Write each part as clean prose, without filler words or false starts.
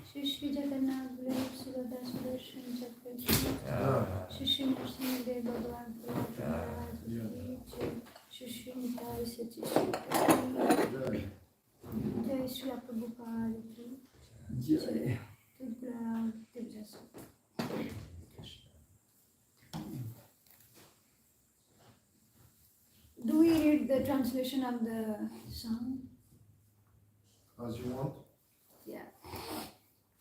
Shri Shri Jagannath Bliss Radha Sudarshan Chakra Shri Shri Nrsimhadev Bhagavan Shri Shri Nitai Sachi Jai Shri Prabhupada Jai Tudla Divjasa. Do we read the translation of the song? As you want. Yeah.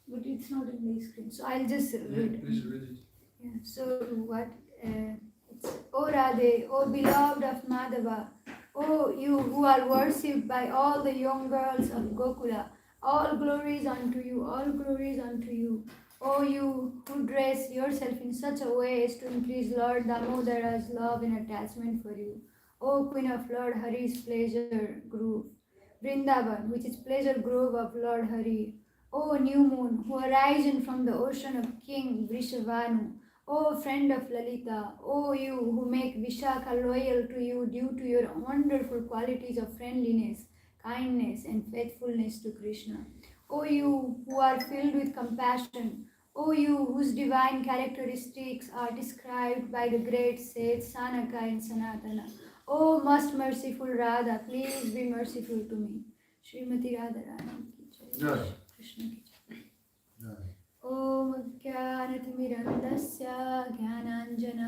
But it's not in the screen, so I'll just read it. Please read it. Yeah. So what? It's O Radhe, O beloved of Madhava, O you who are worshipped by all the young girls of Gokula, all glories unto you, all glories unto you. O you who dress yourself in such a way as to increase Lord Damodara's love and attachment for you. O Queen of Lord Hari's pleasure grove, Vrindavan, which is pleasure grove of Lord Hari. O new moon, who arisen from the ocean of King Vrishavanu. O friend of Lalita, O you who make Vishaka loyal to you due to your wonderful qualities of friendliness, kindness, and faithfulness to Krishna. O you who are filled with compassion, O you whose divine characteristics are described by the great saints Sanaka and Sanatana. O most merciful Radha, please be merciful to me. Srimati Radha Rani ki jai. Krishna ki jai. Om Jnanatimirandasya Jnananjana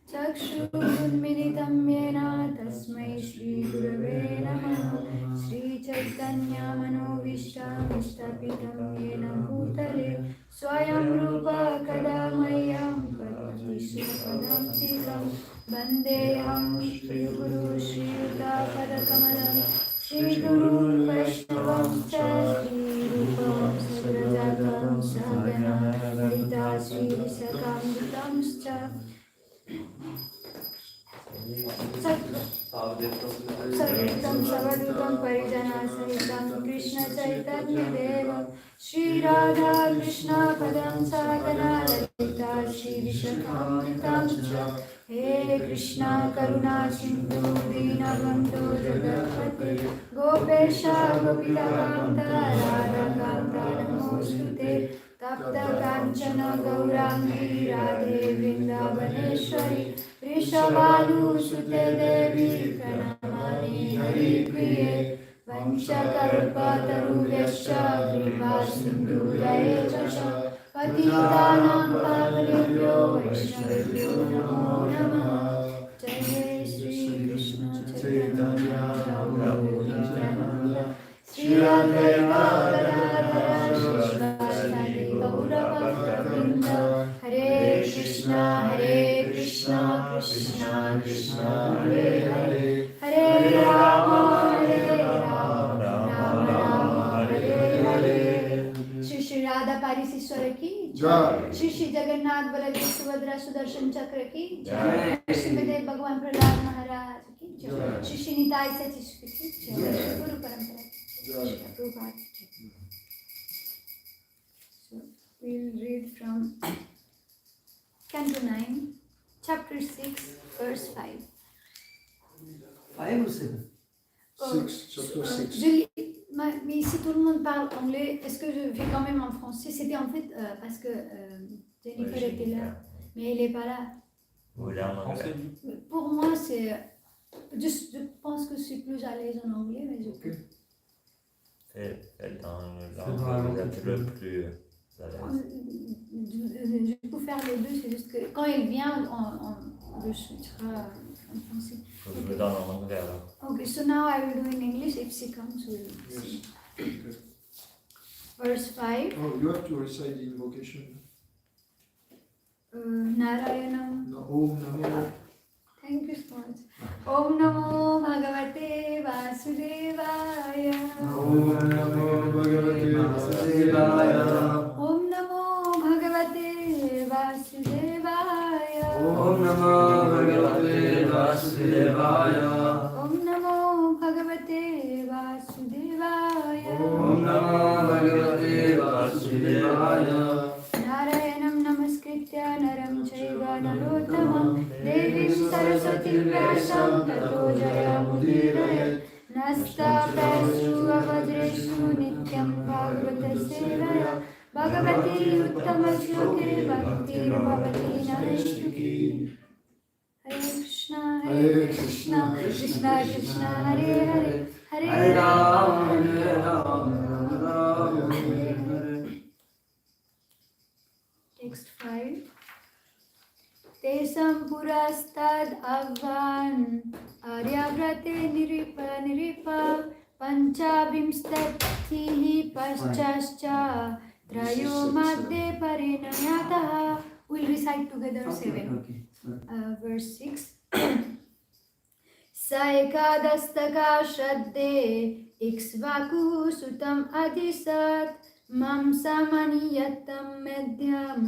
Chakshurunmilitam Yena Tasmai Shri Gurave Namaha Shri Chaitanya Manovishtam Ishtapitam Yena Bhutale Swayam Rupa Kadamayam Padam Tikam Bandeham Shri Guru Shri Yuta Padakamalam Shri Guru Vaishnavam Shri Rupam Sagrajatam Sagana Lita Shri Sakam Vitam Scha Sarvitam Savadutam Parijana Sahitam Krishna Chaitanya Deva Shri Radha Krishna Padam Sagana Lalita Shri Vishakam Vitam Scha Hare Krishna Karuna Sindhu Dinabandhu Jagapati Gopesha Gopika Kanta Radha Kanta Namostute Tapta Kanchana Gaurangi Radhe Vrindavaneshwari Vrishabhanu Sute Devi Pranamani Hari Priye Vanchakalpa Tarubhyascha Kripa Sindhu Dayachasha Patitanam Pavanebhyo Vaishnavebhyo Namo Namaha Jai Shri Krishna Chaitanya Prabhu Nityananda Shri Advaita Gadadhara Shivasadi Gaura Bhakta Hare Krishna Krishna Krishna Hare Hare Hare Rama Rama Rama Hare Hare Shri Shri Radha Parisisvara ki Jai Shri Shri Jagannath Baladev Subhadra Sudarshan Chakra ki Jai Srimad Bhagavan Prahlad Maharaj ki Jai Shri Shri Nitai Sachi ki Jai Guru Parampara Jai Prabhupada. So we'll read from Canto 9, Chapter 6, Verse 5. 5 or 7? 6, Chapter 6. Mais si tout le monde parle anglais, est-ce que je vais quand même en français? C'était en fait parce que Jennifer était là, mais elle n'est pas là. Pour moi, c'est... Je pense que je suis plus à l'aise en anglais, mais je peux... C'est dans l'anglais, vous êtes le plus à l'aise. Je peux faire les deux, c'est juste que quand elle vient, je switchera en français. Je vous donne en anglais alors. Okay, so now I will do in English. If she comes, we'll see. Okay. Verse 5. Oh, you have to recite the invocation. Narayanam. No, Om Namo. Thank you so much. Om Namo Bhagavate Vasudevaya. Om Namo Bhagavate Vasudevaya. Om Namo Bhagavate Vasudevaya. Om Namo Bhagavate Vasudevaya. Om Namo Bhagavate Vasudevaya. Om Namo Bhagavate Vasudevaya. Narayanam Namaskritya Naram Chaiva Narottamam Devim Saraswatim Vyasam Tato Jayamudiraye नस्तापेषु अवज्रेषु नित्यं भागवत सेवया भगवती उत्तमश्लोके भक्तिर्भवति नैष्ठिकी हरे Krishna Krishna Krishna Hare Hare Hare Ram Ram Hare Hare. Text 5. Tesam purastad avvan aryavrate niripa panchabhimstatihi paschascha trayo madde parinayataha. We'll recite together 7. Verse 6. Sa ekadastaka shradde iksvaku sutam adisat mam samaniyatam medyam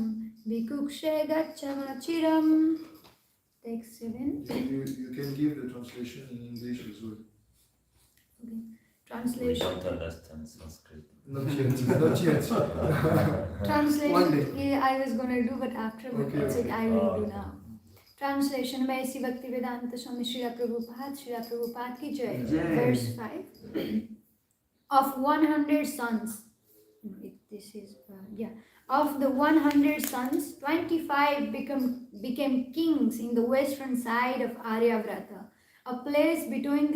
vikukshe gacchamachiram. Text 7. You can give the translation in English as well. Okay. We Translation. don't understand Sanskrit. Not yet. Not yet. Translation. Yeah, I was gonna do, but after, but Okay. it's like I will do now. Translation by Sri Bhakti Vedanta Swami Srila Prabhupada ki jai. Verse 5. Of 100 sons, of the 100 sons, 25 became kings in the western side of Aryavrata, a place between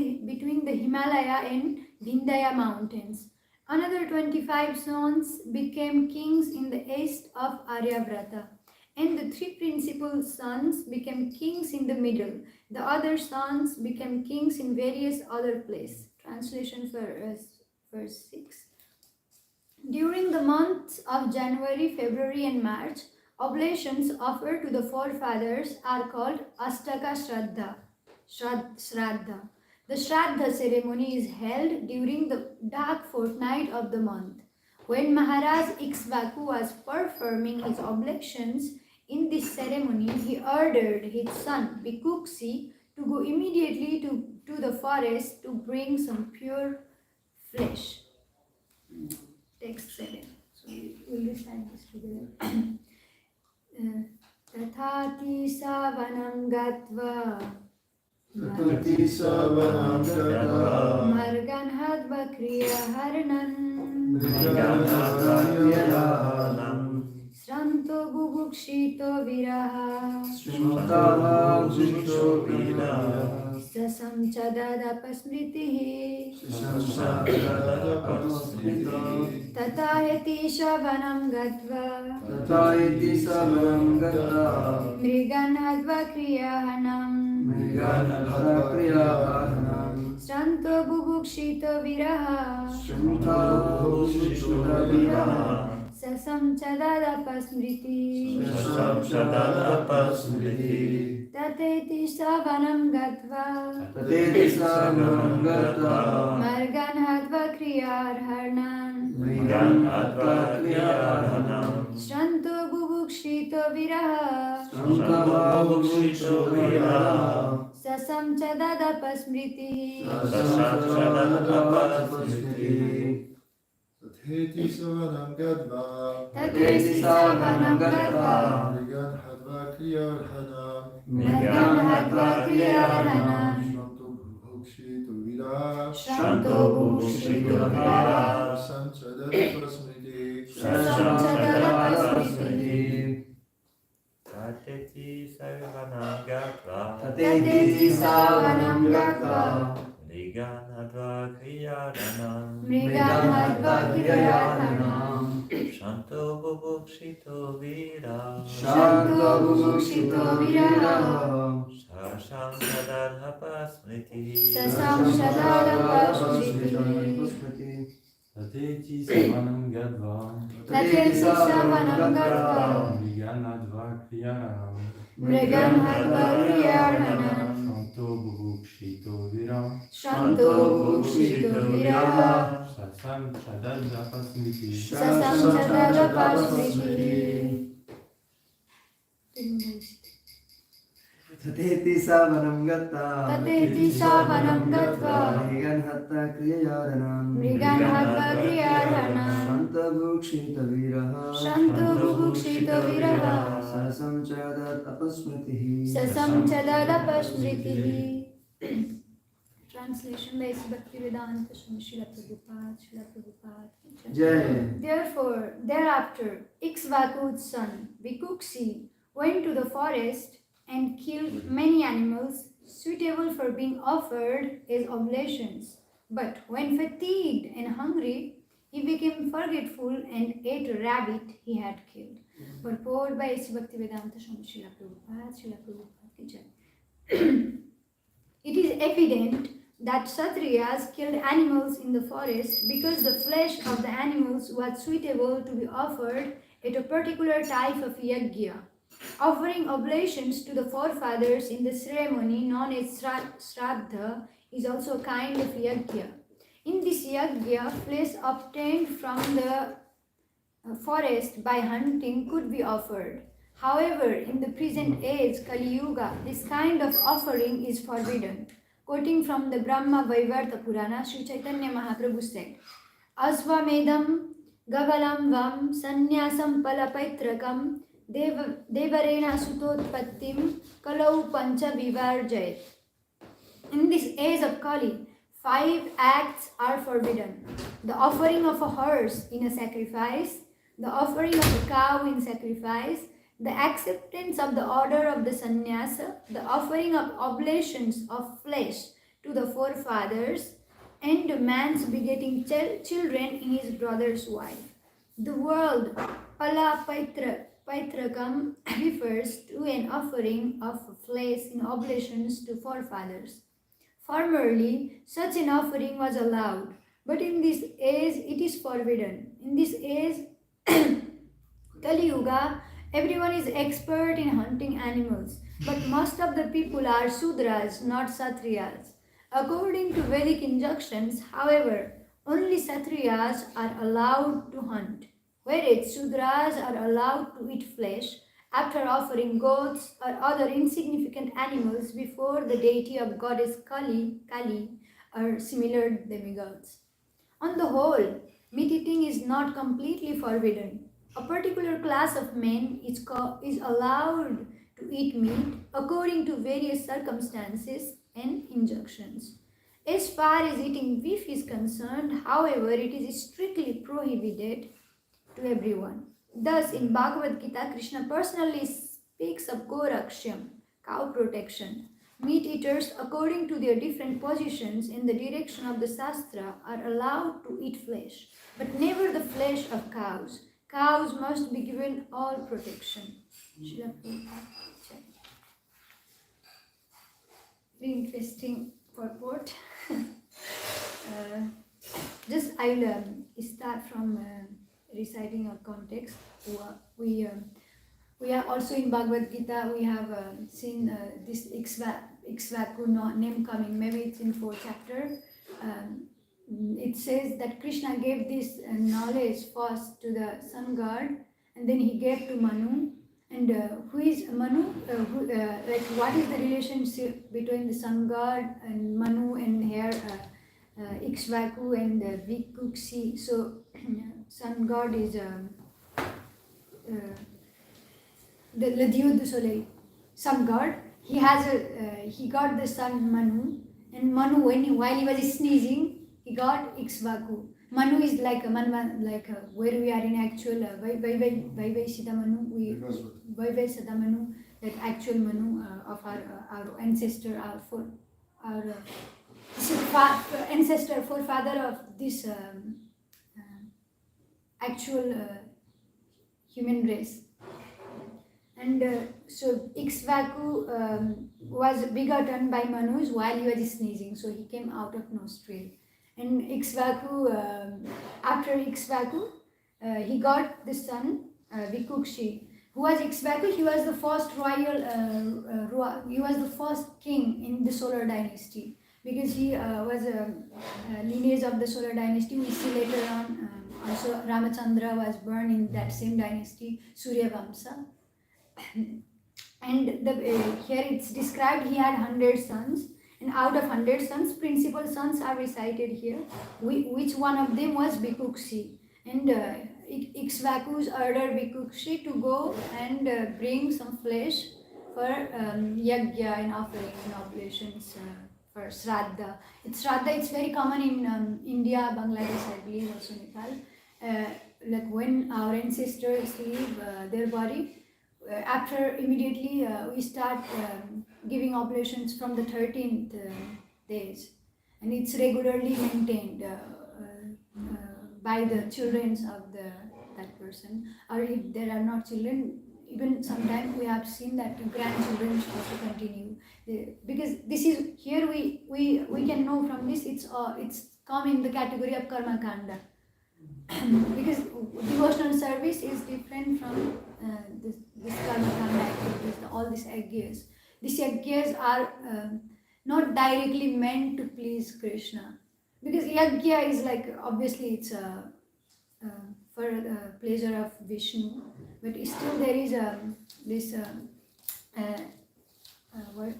the Himalaya and Vindhya mountains. Another 25 sons became kings in the east of Aryavrata, and the 3 principal sons became kings in the middle. The other sons became kings in various other places. Translation for verse 6. During the months of January, February and March, oblations offered to the forefathers are called Astaka Shraddha. The Shraddha ceremony is held during the dark fortnight of the month. When Maharaj Ikshvaku was performing his oblations in this ceremony, he ordered his son Bikuksi to go immediately to the forest to bring some pure flesh. Text 7. So we'll recite this together. Tathati savanam gatva margan hadva kriya harnan Sranto bubukshito viraha Sasam chadada pasmritihi Tatayati shavanam gatva Mrigan hadva kriyahanam Sranto bubukshito viraha Sasam chadada pasmriti Tateti savanam gatva Margan hadva kriyarharnan Sranto bubukshito viraha Sasam chadada pasmriti Tatheti savanam gadva Mrigan hadva kriyarhanam Shanto bhukshito viraha Sasam chadada pasmriti Tateti savanam gatva Mrigan hadva kriyaranam Shanto bubukshito vira Sasam chadada pasmriti Tateti savanam gadva Mrigan hadva kriyaranam Shanto bubukshito vira Sasam chadada pasmriti Tateti savanam gatva Mrigan hadva kriyaranam Shanta bhukshita viraha Sasam chadada pasmritihi. Translation by Bhaktivedanta Swami Srila Prabhupada. Jai. Therefore, thereafter, Ikshvaku's son, Vikuksi, went to the forest and killed many animals suitable for being offered as oblations. But when fatigued and hungry, he became forgetful and ate a rabbit he had killed. Purport by Bhaktivedanta Swami Srila Prabhupada ki jai. It is evident that Kshatriyas killed animals in the forest because the flesh of the animals was suitable to be offered at a particular type of yajna. Offering oblations to the forefathers in the ceremony known as Shraddha is also a kind of yajna. In this yajna, flesh obtained from the forest by hunting could be offered. However, in the present age, Kali Yuga, this kind of offering is forbidden. Quoting from the Brahma Vaivarta Purana, Sri Chaitanya Mahaprabhu said, Asvamedam Gavalam Vam Sanyasam Palapaitrakam Devarena Sutotpattim Kalau Pancha Vivarjayat. In this age of Kali, 5 acts are forbidden. The offering of a horse in a sacrifice, the offering of a cow in sacrifice, the acceptance of the order of the sannyasa, the offering of oblations of flesh to the forefathers, and a man's begetting children in his brother's wife. The word Pala Paitrakam refers to an offering of flesh in oblations to forefathers. Formerly, such an offering was allowed, but in this age it is forbidden. In this age, Kali Yuga, everyone is expert in hunting animals, but most of the people are Sudras, not Kshatriyas. According to Vedic injunctions, however, only Kshatriyas are allowed to hunt, whereas Sudras are allowed to eat flesh after offering goats or other insignificant animals before the deity of goddess Kali or similar demigods. On the whole, meat eating is not completely forbidden. A particular class of men is allowed to eat meat according to various circumstances and injunctions. As far as eating beef is concerned, however, it is strictly prohibited to everyone. Thus, in Bhagavad Gita, Krishna personally speaks of Gorakshyam, cow protection. Meat eaters, according to their different positions in the direction of the Shastra, are allowed to eat flesh, but never the flesh of cows. Cows must be given all protection. Very interesting purport. Just I will start from reciting a context. We are also in Bhagavad Gita. We have seen this Ikshvaku name coming. Maybe it's in 4th chapter. It says that Krishna gave this knowledge first to the sun god, and then he gave to Manu. And who is Manu? What is the relationship between the sun god and Manu, and here Ikshvaku and Vikuksi? So sun god is the dieu du soleil, sun god. He got the son Manu, and Manu while he was sneezing, he got Ikshvaku. Manu is like where we are in actual Vaivai Siddhamanu, Vaivai Siddhamanu, that actual Manu of our ancestor, our ancestor, forefather of this actual human race. And so Ikshvaku was begotten by Manu while he was sneezing, so he came out of nostril. And Ikshvaku, after Ikshvaku, he got the son Vikukshi. Who was Ikshvaku? He was the first royal, he was the first king in the solar dynasty, because he was a lineage of the solar dynasty. We see later on also Ramachandra was born in that same dynasty, Surya Vamsa. And here it's described he had 100 sons, and out of 100 sons, principal sons are recited here. Which one of them was Vikukshi, and Ikshvaku's ordered Vikukshi to go and bring some flesh for yajna and offering and oblations for Shraddha. It's very common in India, Bangladesh, I believe, also Nepal. Like when our ancestors leave their body, after immediately we start giving oblations from the 13th days, and it's regularly maintained by the children of that person, or if there are not children, even sometimes we have seen that grandchildren also continue. Because this is here we can know from this it's come in the category of karma kanda. Because devotional service is different from this karma kanda activities, all these yajnas. These yajnas are not directly meant to please Krishna, because yajna is like, obviously it's for the pleasure of Vishnu, but still there is this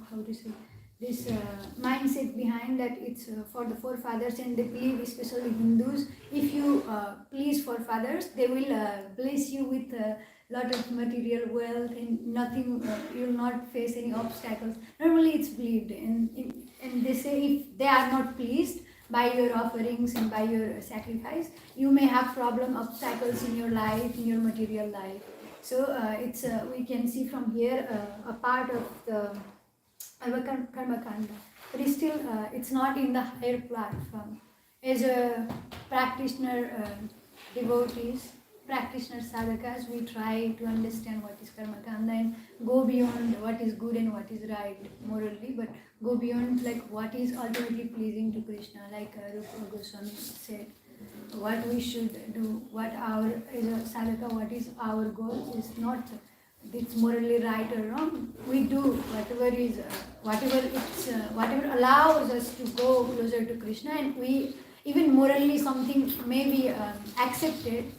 how to say, this mindset behind that it's for the forefathers, and they believe, especially Hindus, if you please forefathers, they will bless you with a lot of material wealth and nothing, you will not face any obstacles. Normally it's believed, and they say if they are not pleased by your offerings and by your sacrifice, you may have obstacles in your life, in your material life. So it's we can see from here a part of the karma kanda, but still it's not in the higher platform. As a practitioner, devotees, practitioner sadhakas, we try to understand what is karma kanda and go beyond what is good and what is right morally, but go beyond like what is ultimately pleasing to Krishna, like Rupa Goswami said. What we should do, what our as a sadhaka, what is our goal is not it's morally right or wrong. We do whatever allows us to go closer to Krishna, and we even morally something may be accepted,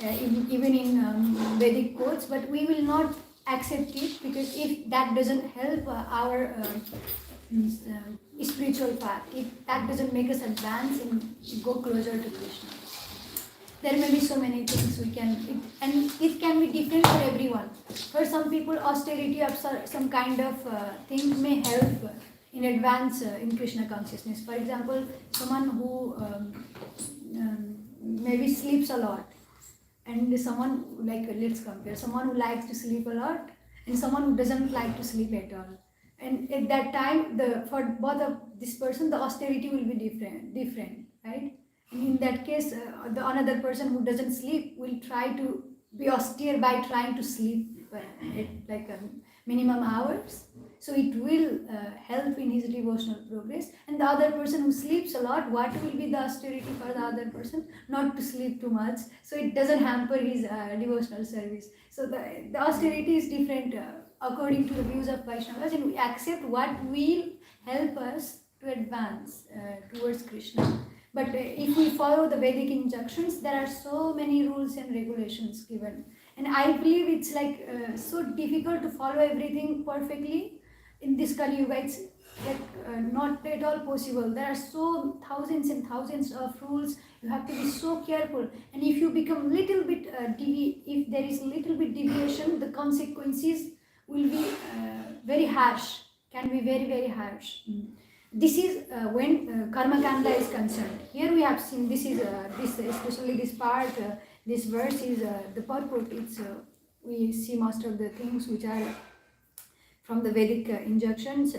even in Vedic quotes, but we will not accept it, because if that doesn't help our spiritual path, if that doesn't make us advance and go closer to Krishna. There may be so many things we can, and it can be different for everyone. For some people, austerity of some kind of thing may help in advance in Krishna consciousness. For example, someone who maybe sleeps a lot, and someone, like, let's compare, someone who likes to sleep a lot and someone who doesn't like to sleep at all. And at that time, for both of this person, the austerity will be different, right? And in that case, the another person who doesn't sleep will try to be austere by trying to sleep at like minimum hours. So it will help in his devotional progress. And the other person who sleeps a lot, what will be the austerity for the other person? Not to sleep too much, so it doesn't hamper his devotional service. So the austerity is different according to the views of Vaishnavas, and we accept what will help us to advance towards Krishna. But if we follow the Vedic injunctions, there are so many rules and regulations given. And I believe it's like so difficult to follow everything perfectly in this Kali Yuga. It's like not at all possible. There are so thousands and thousands of rules. You have to be so careful. And if you become little bit if there is little bit deviation, the consequences will be very harsh. Can be very, very harsh. This is when karma kanda is concerned. Here we have seen this is especially this part. This verse is the purport. It's we see most of the things which are from the Vedic injunctions,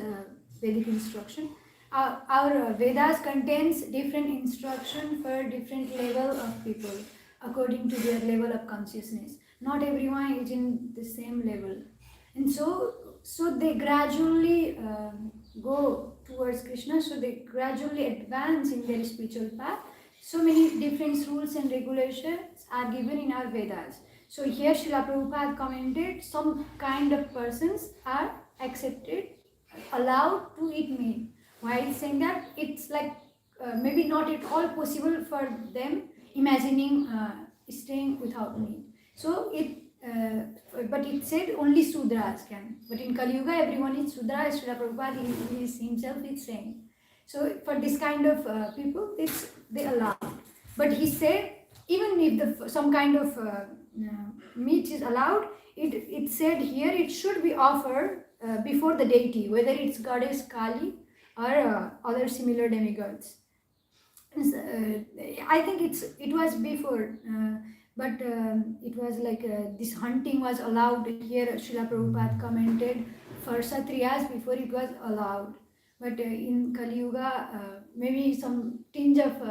Vedic instruction. Our Vedas contains different instruction for different level of people according to their level of consciousness. Not everyone is in the same level, and so they gradually go towards Krishna. So they gradually advance in their spiritual path. So many different rules and regulations are given in our Vedas. So here Srila Prabhupada commented, some kind of persons are accepted, allowed to eat meat. While saying that, it's like maybe not at all possible for them imagining staying without meat. So but it said only Sudras can. But in Kali Yuga, everyone is Sudra. Srila Prabhupada himself is saying. So for this kind of people, they allow. But he said, even if some kind of meat is allowed, it said here it should be offered before the deity, whether it's goddess Kali or other similar demigods. I think it was before, but it was like this hunting was allowed here. Srila Prabhupada commented for Kshatriyas before it was allowed, but in Kali Yuga, maybe some tinge of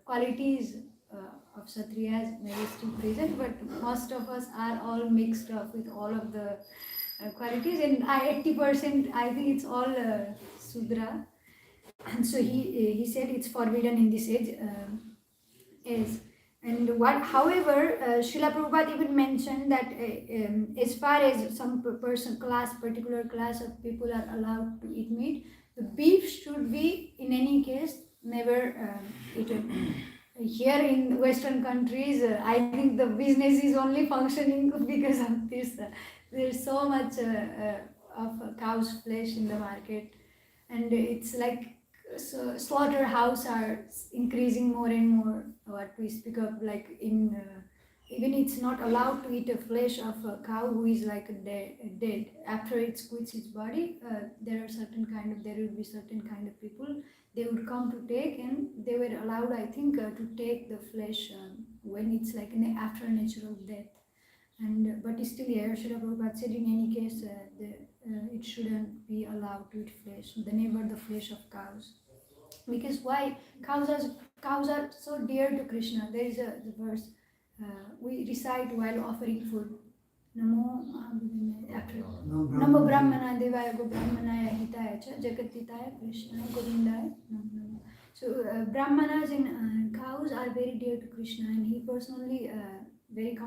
qualities of Kshatriyas may be still present, but most of us are all mixed up with all of the qualities, and 80% I think it's all Sudra. And so he said it's forbidden in this age. And what, however, Srila Prabhupada even mentioned that as far as some particular class of people are allowed to eat meat, the beef should be in any case never eaten. Here in Western countries, I think the business is only functioning because of this. There's so much of cow's flesh in the market, and it's like slaughterhouse are increasing more and more. What we speak of, like in even it's not allowed to eat a flesh of a cow who is like dead after it quits its body. There will be certain kind of people they would come to take, and they were allowed, I think, to take the flesh when it's like after natural death. And but still here, Srila Prabhupada said in any case it shouldn't be allowed to eat flesh, never the flesh of cows. Because why? Cows are so dear to Krishna. There is the verse we recite while offering food. Namo Brahmana Devaya Go Brahmanaya Hitaya Cha Jagatitaya Krishna Govindaya Namo. So Brahmanas and cows are very dear to Krishna, and he personally very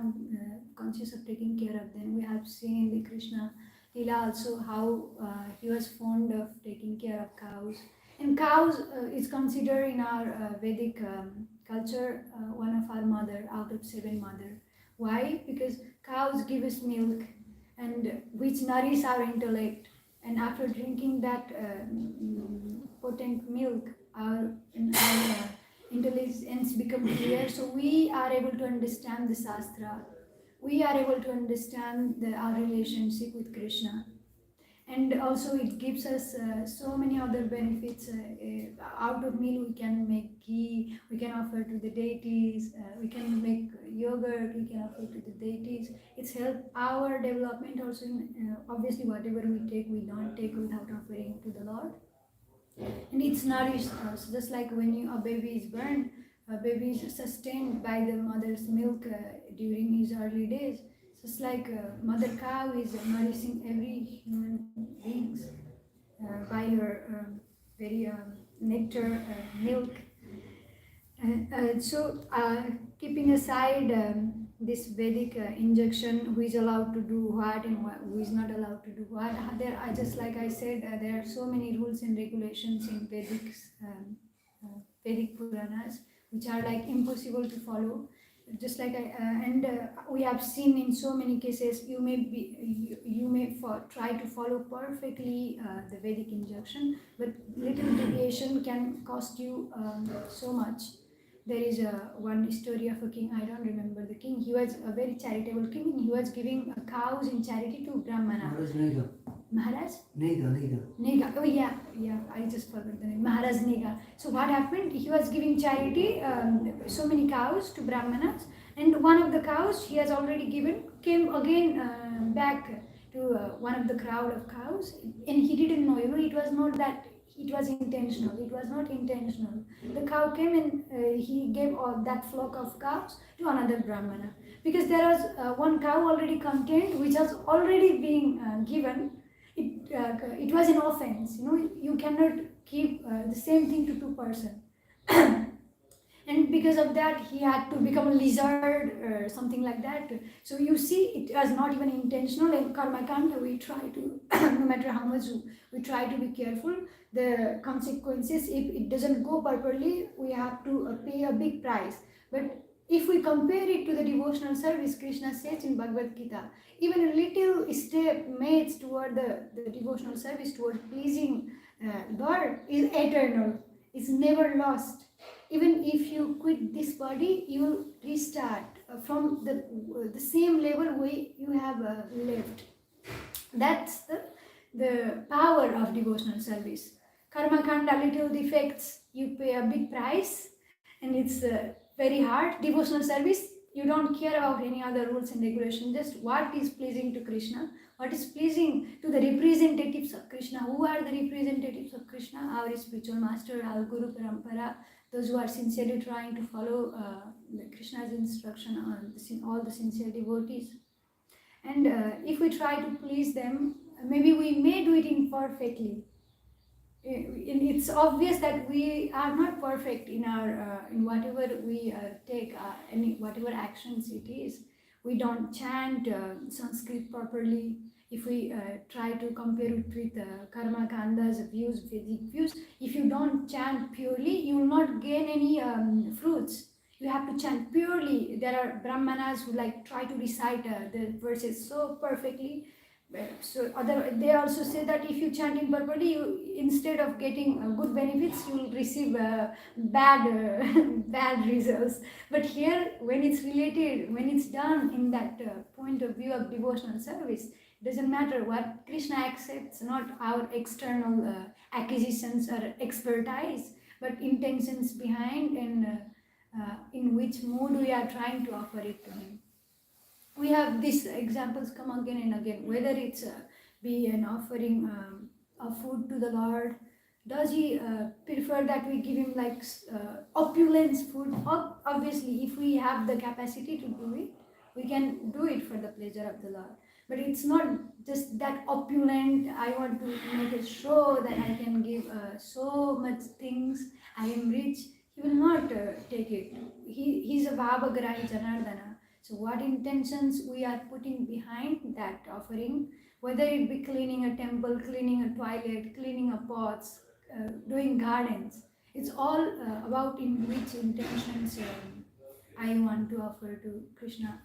conscious of taking care of them. We have seen in the Krishna Lila also how he was fond of taking care of cows. And cows is considered in our Vedic culture one of our mother out of 7 mother. Why? Because cows give us milk, and which nourish our intellect. And after drinking that potent milk, our intelligence becomes clear. So we are able to understand the Shastra. We are able to understand our relationship with Krishna. And also it gives us so many other benefits. Out of milk we can make ghee, we can offer to the deities, we can make yogurt, we can offer to the deities. It's helped our development also. Obviously whatever we take, we don't take without offering to the Lord. And it's nourished us, just like when a baby is born, a baby is sustained by the mother's milk during his early days. Just like mother cow is nourishing every human beings by her very nectar milk. So keeping aside this Vedic injunction, who is allowed to do what and who is not allowed to do what, just like I said, there are so many rules and regulations in Vedic Puranas which are like impossible to follow. Just like we have seen in so many cases, you may try to follow perfectly the Vedic injunction, but little deviation can cost you so much. There is one story of a king, I don't remember the king. He was a very charitable king, and he was giving cows in charity to Brahmana. Maharaj? Nega. Oh yeah, I just forgot the name. Maharaj Nega. So what happened? He was giving charity, so many cows to Brahmanas, and one of the cows he has already given came again back to one of the crowd of cows, and he didn't know. It was not that it was intentional. It was not intentional. The cow came and he gave all that flock of cows to another Brahmana, because there was one cow already contained which was already being given. It was an offense. You cannot keep the same thing to 2 persons. And because of that, he had to become a lizard or something like that. So you see, it was not even intentional. In karma kanda, we try to, no matter how much we try to be careful, the consequences, if it doesn't go properly, we have to pay a big price. But if we compare it to the devotional service, Krishna says in Bhagavad Gita, even a little step made toward the devotional service, toward pleasing Lord, is eternal. It's never lost. Even if you quit this body, you will restart from the same level where you have left. That's the power of devotional service. Karma kanda, little defects, you pay a big price, and it's very hard. Devotional service, you don't care about any other rules and regulations, just what is pleasing to Krishna, what is pleasing to the representatives of Krishna. Who are the representatives of Krishna? Our spiritual master, our Guru Parampara, those who are sincerely trying to follow Krishna's instruction on all the sincere devotees. And if we try to please them, maybe we may do it imperfectly. It's obvious that we are not perfect in our in whatever we take, any whatever actions it is. We don't chant Sanskrit properly. If we try to compare it with Karma Kanda's views, Vedic views, if you don't chant purely, you will not gain any fruits. You have to chant purely. There are Brahmanas who try to recite the verses so perfectly. So they also say that if you chant improperly, you, instead of getting good benefits, you will receive bad bad results. But here, when it's related, when it's done in that point of view of devotional service, it doesn't matter what Krishna accepts, not our external acquisitions or expertise, but intentions behind and in which mood we are trying to offer it to him. We have these examples come again and again, whether it's be an offering of food to the Lord. Does he prefer that we give him opulence food? Obviously, if we have the capacity to do it, we can do it for the pleasure of the Lord. But it's not just that opulent, I want to make a show that I can give so much things, I am rich. He will not take it. He's a Bhavagrahi Janardana. So what intentions we are putting behind that offering, whether it be cleaning a temple, cleaning a toilet, cleaning a pots, doing gardens, it's all about in which intentions I want to offer to Krishna.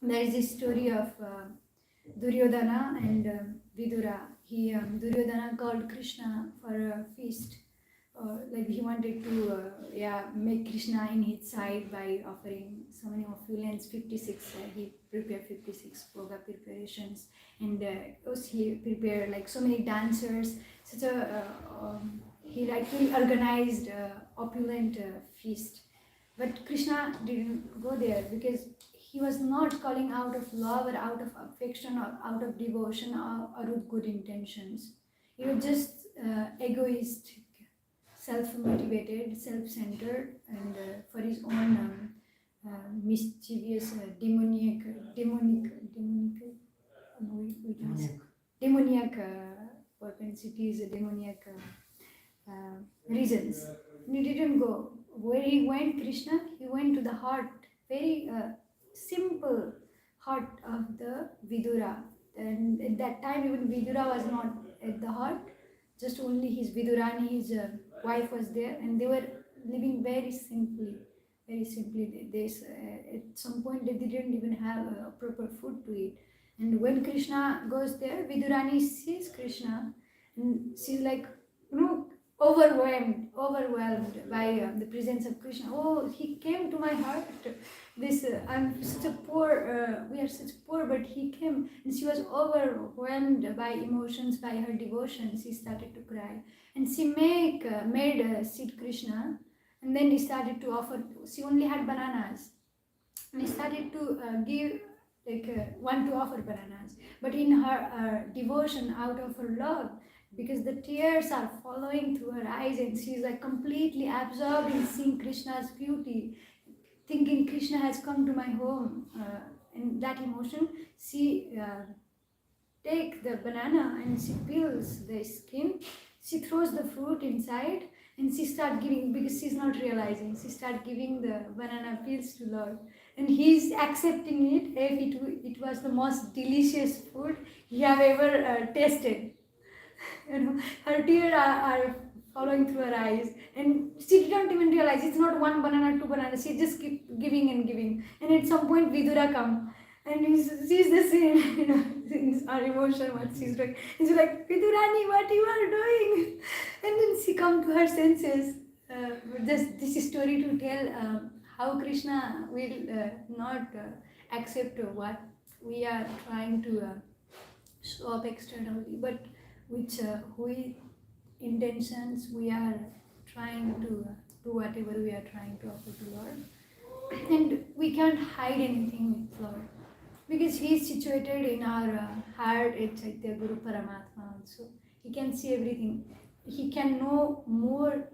There is this story of Duryodhana and Vidura. Duryodhana called Krishna for a feast. He wanted to make Krishna in his side by offering so many opulence, 56, he prepared 56 bhoga preparations, and he prepared so many dancers, he organized opulent feast. But Krishna didn't go there because he was not calling out of love or out of affection or out of devotion or with good intentions. He was just egoistic, self-motivated, self-centered, and for his own mischievous, demoniac propensities, demoniac reasons. And he didn't go. Where he went, Krishna, he went to the heart, very simple heart of the Vidura. And at that time, even Vidura was not at the heart, just only his Vidurani, his wife was there, and they were living very simply. Very simply. At some point, they didn't even have proper food to eat. And when Krishna goes there, Vidurani sees Krishna, and she's overwhelmed by the presence of Krishna. Oh, he came to my heart. I'm such a poor, we are such poor, but he came. And she was overwhelmed by emotions, by her devotion. She started to cry. And she made seed Krishna, and then he started to offer. She only had bananas. And he started to give, want to offer bananas. But in her devotion, out of her love, because the tears are following through her eyes and she's completely absorbed in seeing Krishna's beauty, thinking Krishna has come to my home. And that emotion, she takes the banana and she peels the skin, she throws the fruit inside, and she starts giving, because she's not realizing, she starts giving the banana peels to Lord. And he's accepting it if it was the most delicious food he have ever tasted. Her tears are following through her eyes, and she didn't even realize it's not one banana, two bananas. She just keep giving and giving, and at some point Vidura come and he sees the scene, her emotion, what she's doing, and she's like, Vidurani, what you are doing? And then she come to her senses. This story to tell how Krishna will not accept what we are trying to show up externally, but with intentions we are trying to do whatever we are trying to offer to Lord. And we can't hide anything with Lord, because He is situated in our heart at Chaitya Guru Paramatma also. He can see everything. He can know more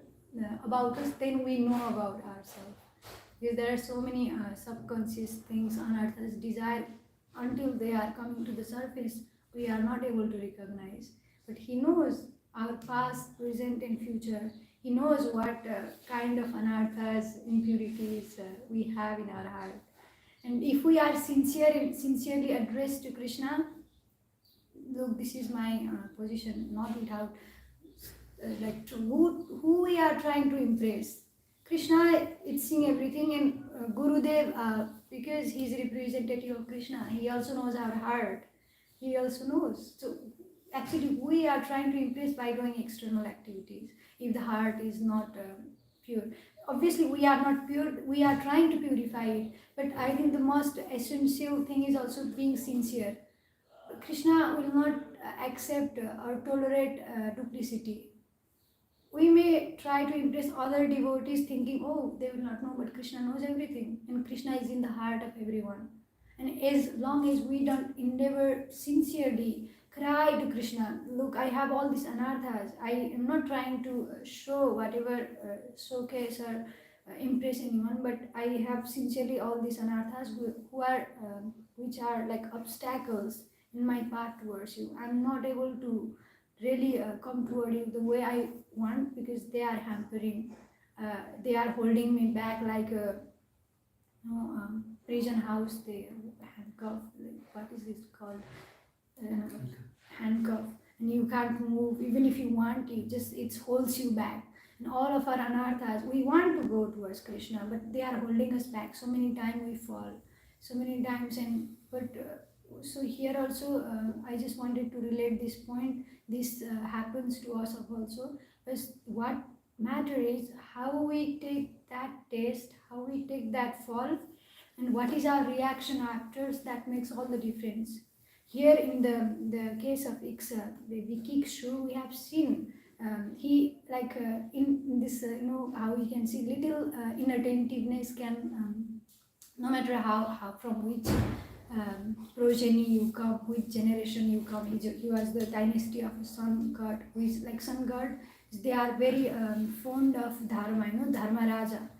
about us than we know about ourselves. Because there are so many subconscious things on earth as desire. Until they are coming to the surface, we are not able to recognize. But He knows our past, present and future. He knows what kind of anarthas, impurities we have in our heart. And if we are sincerely addressed to Krishna, look, this is my position, not without who we are trying to impress. Krishna is seeing everything, and Gurudev, because he is representative of Krishna, he also knows our heart. He also knows. So actually we are trying to impress by doing external activities if the heart is not pure. Obviously we are not pure, we are trying to purify it, but I think the most essential thing is also being sincere. Krishna will not accept or tolerate duplicity. We may try to impress other devotees thinking, oh, they will not know, but Krishna knows everything, and Krishna is in the heart of everyone. And as long as we don't endeavor sincerely, cry to Krishna, look, I have all these anarthas. I am not trying to show whatever showcase or impress anyone, but I have sincerely all these anarthas which are like obstacles in my path towards you. I'm not able to really come toward you the way I want, because they are hampering. They are holding me back like a prison house. They handcuff. What is this called? Handcuff. And you can't move even if you want to. It holds you back. And all of our anarthas, we want to go towards Krishna, but they are holding us back. So many times we fall. So many times, so here also, I just wanted to relate this point. This happens to us also. But what matters is how we take that taste, how we take that fall, and what is our reaction after. That makes all the difference. Here in the case of Iksa, the Vikikshu, we have seen he in this, how we can see little inattentiveness can, no matter how from which progeny you come, which generation you come. He was the dynasty of sun god, who is like sun god. They are very fond of dharma, dharma raja.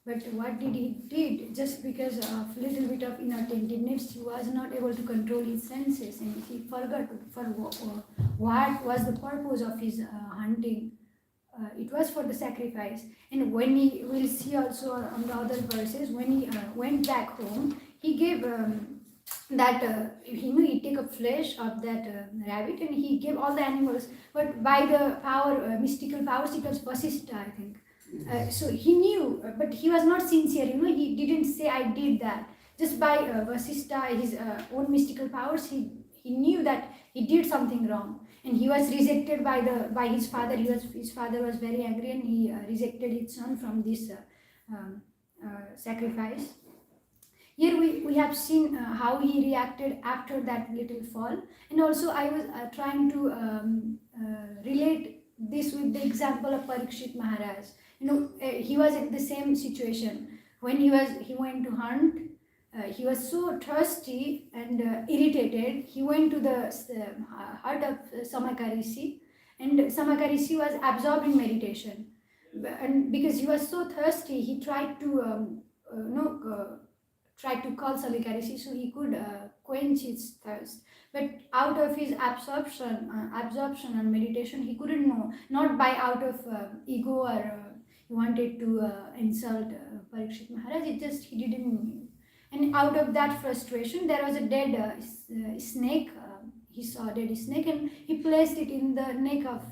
But what did he did? Just because of little bit of inattentiveness, he was not able to control his senses, and he forgot for what was the purpose of his hunting. It was for the sacrifice. And when he will see also on the other verses, when he went back home, he gave he take a flesh of that rabbit, and he gave all the animals. But by the power, mystical powers, it was Vasishtha, I think. So he knew, but he was not sincere. He didn't say I did that. Just by Vasishtha, his own mystical powers, he knew that he did something wrong, and he was rejected by his father. His father was very angry, and he rejected his son from this sacrifice. Here we have seen how he reacted after that little fall. And also I was trying to relate this with the example of Parikshit Maharaj. He was in the same situation. When he went to hunt, he was so thirsty and irritated. He went to the hut of Samakarishi, and Samakarishi was absorbed in meditation. And because he was so thirsty, he tried to call Samakarishi so he could quench his thirst. But out of his absorption and meditation, he couldn't know. Not by out of ego or he wanted to insult Parikshit Maharaj. He didn't know. And out of that frustration, there was a dead snake. He saw a dead snake, and he placed it in the neck of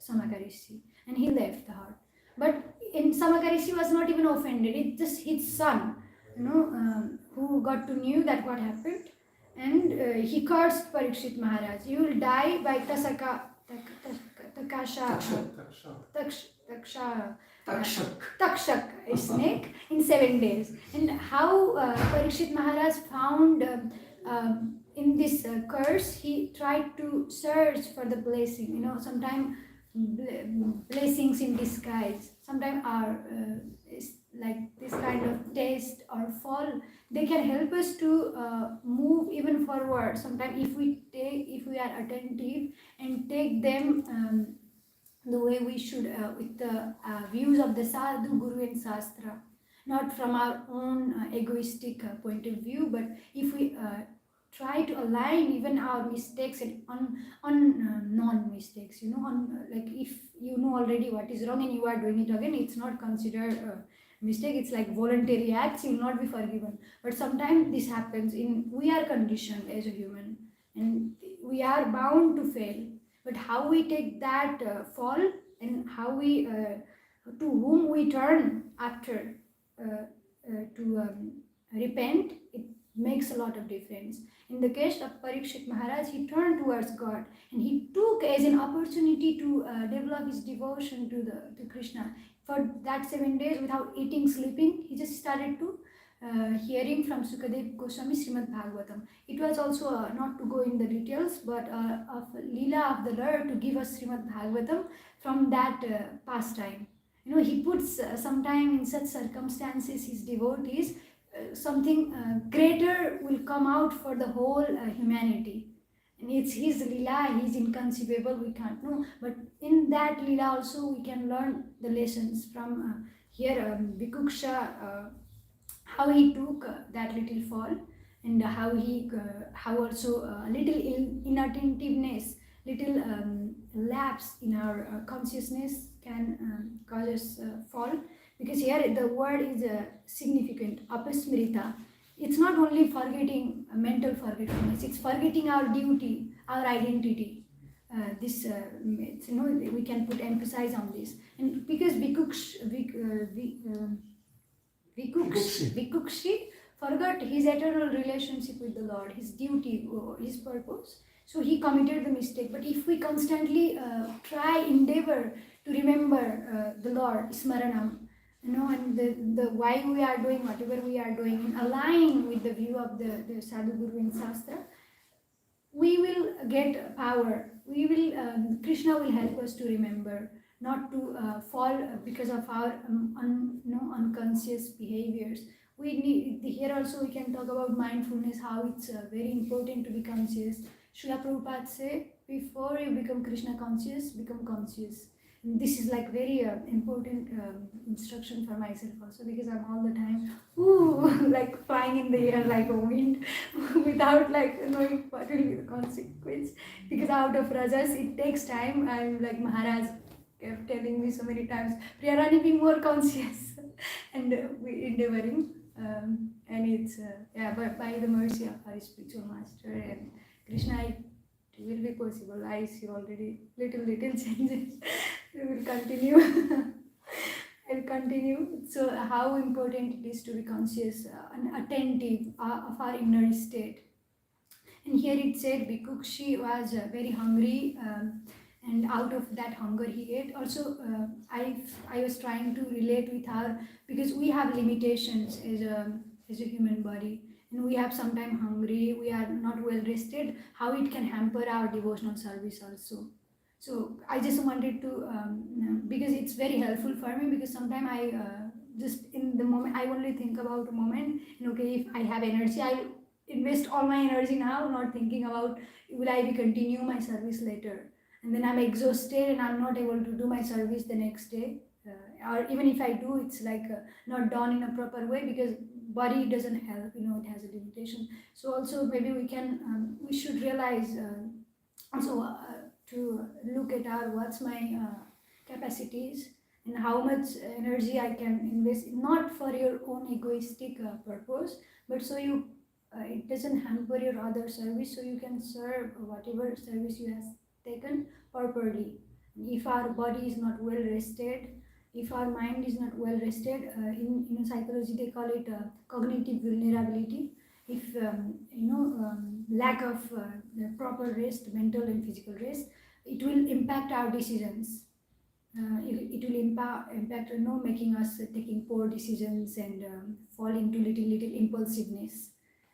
Samakarishi, and he left the hut. But Samakarishi was not even offended. It's just his son, who got to know that what happened, and he cursed Parikshit Maharaj. You will die by Takshak, a snake, in 7 days. And how Parikshit Maharaj found in this curse, he tried to search for the blessing. You know, sometimes blessings in disguise. Sometimes our like this kind of test or fall, they can help us to move even forward. Sometimes if we are attentive and take them the way we should, with the views of the sadhu, guru and shastra, not from our own egoistic point of view, but if we try to align even our mistakes and on non-mistakes, you know, on like if you know already what is wrong and you are doing it again, it's not considered a mistake. It's like voluntary acts, you will not be forgiven. But sometimes this happens. We are conditioned as a human and we are bound to fail. But how we take that fall and how we to whom we turn after to repent, it makes a lot of difference. In the case of Parikshit Maharaj, he turned towards God and he took as an opportunity to develop his devotion to Krishna. For that 7 days, without eating, sleeping, he just started to hearing from Sukadev Goswami Srimad Bhagavatam. It was also not to go in the details, but of Leela of the Lord to give us Srimad Bhagavatam from that pastime. You know, he puts sometime in such circumstances his devotees, something greater will come out for the whole humanity. And it's his Leela, he's inconceivable, we can't know. But in that Leela also we can learn the lessons from here Vikuksha, how he took that little fall and how also little inattentiveness, little lapse in our consciousness can cause us fall. Because here the word is significant, apasmrita. It's not only forgetting mental forgetfulness, it's forgetting our duty, our identity. This you know, we can put emphasis on this. And because Vikukshi forgot his eternal relationship with the Lord, his duty, his purpose. So he committed the mistake. But if we constantly endeavor to remember the Lord, Smaranam, you know, and the why we are doing whatever we are doing, and align with the view of the Sadhu, Guru and Shastra, we will get power. We will Krishna will help us to remember, not to fall because of our unconscious behaviors. We need here also we can talk about mindfulness, how it's very important to be conscious. Srila Prabhupada say, before you become Krishna conscious, become conscious. And this is like very important instruction for myself also, because I'm all the time like flying in the air like a wind without like knowing what will be the consequence. Because out of rajas it takes time. I'm like Maharaj kept telling me so many times, Priyarani, be more conscious and we endeavoring and it's but by the mercy of our spiritual master and Krishna, it will be possible. I see already little changes. We will continue. I'll continue. So how important it is to be conscious and attentive of our inner state. And here it said Bhikukshi was very hungry and out of that hunger he ate. Also I was trying to relate with her, because we have limitations as a human body. And we have sometimes hungry, we are not well rested, how it can hamper our devotional service also. So I just wanted to, because it's very helpful for me, because sometimes I just in the moment, I only think about a moment, and okay, if I have energy, I'll invest all my energy now, not thinking about will I continue my service later. And then I'm exhausted and I'm not able to do my service the next day. Or even if I do, it's like not done in a proper way, because body doesn't help, you know, it has a limitation. So also maybe we should realize also to look at what's my capacities and how much energy I can invest, not for your own egoistic purpose, but so you it doesn't hamper your other service, so you can serve whatever service you have taken properly. If our body is not well rested, if our mind is not well rested, in psychology they call it cognitive vulnerability. If lack of proper rest, mental and physical rest, it will impact our decisions. It will impact making us taking poor decisions and fall into little impulsiveness.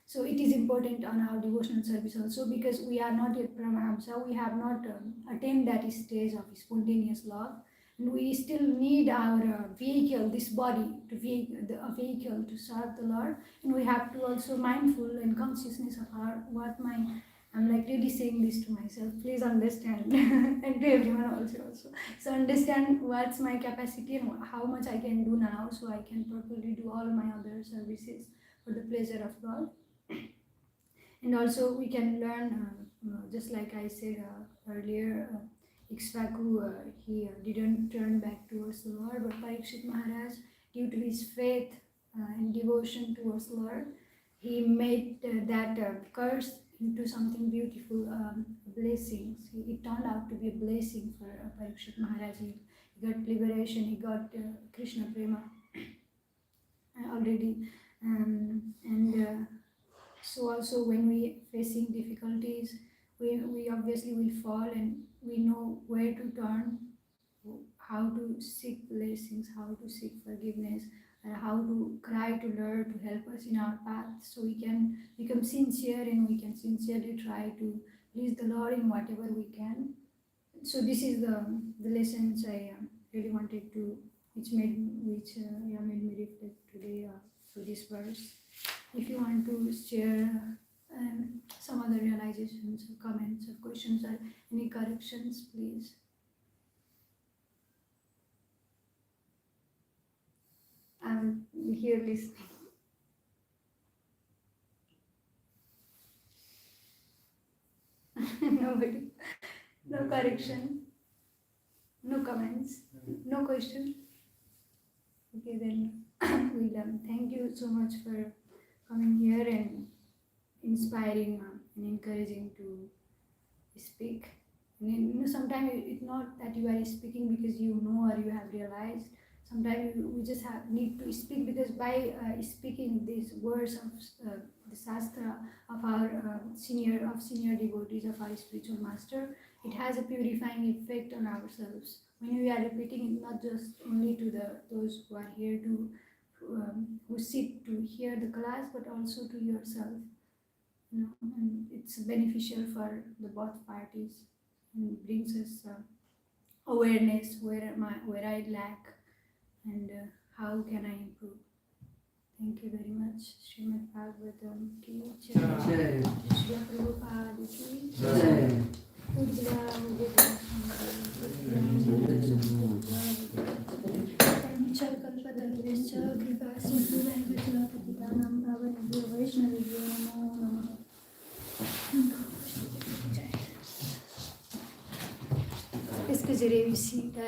So it is important on our devotional service also, because we are not yet Paramahamsa, we have not attained that stage of spontaneous love, and we still need our vehicle, this body, a vehicle to serve the Lord, and we have to also mindful and consciousness of I'm like really saying this to myself, please understand, and to everyone also. So understand what's my capacity and how much I can do now, so I can properly do all my other services for the pleasure of God. And also we can learn, just like I said earlier, Ikshvaku, he didn't turn back towards the Lord, but Parikshit Maharaj, due to his faith and devotion towards the Lord, he made that curse into something beautiful, blessings. It turned out to be a blessing for Parikshit Maharaj. He got liberation, he got Krishna Prema already. So also when we facing difficulties, we obviously will fall, and we know where to turn, how to seek blessings, how to seek forgiveness, and how to cry to Lord to help us in our path, so we can become sincere and we can sincerely try to please the Lord in whatever we can. So this is the lessons I really wanted to, which made me reflect today through this verse. If you want to share some other realizations or comments or questions or any corrections, please. I'm here listening. Nobody. No correction. No comments. No question. Okay, then we'll thank you so much for coming here and inspiring and encouraging to speak. And sometimes it's not that you are speaking because you know or you have realized. Sometimes we just need to speak because by speaking these words of the Shastra of our senior devotees of our spiritual master, it has a purifying effect on ourselves. When we are repeating it, not just only to those who are here to who sit to hear the class, but also to yourself. And it's beneficial for the both parties, and brings us awareness where I lack and how can I improve. Thank you very much. Srimad Bhagavatam ki jai. Shri Prabhupada ki jai. इसके जरिए भी सीधा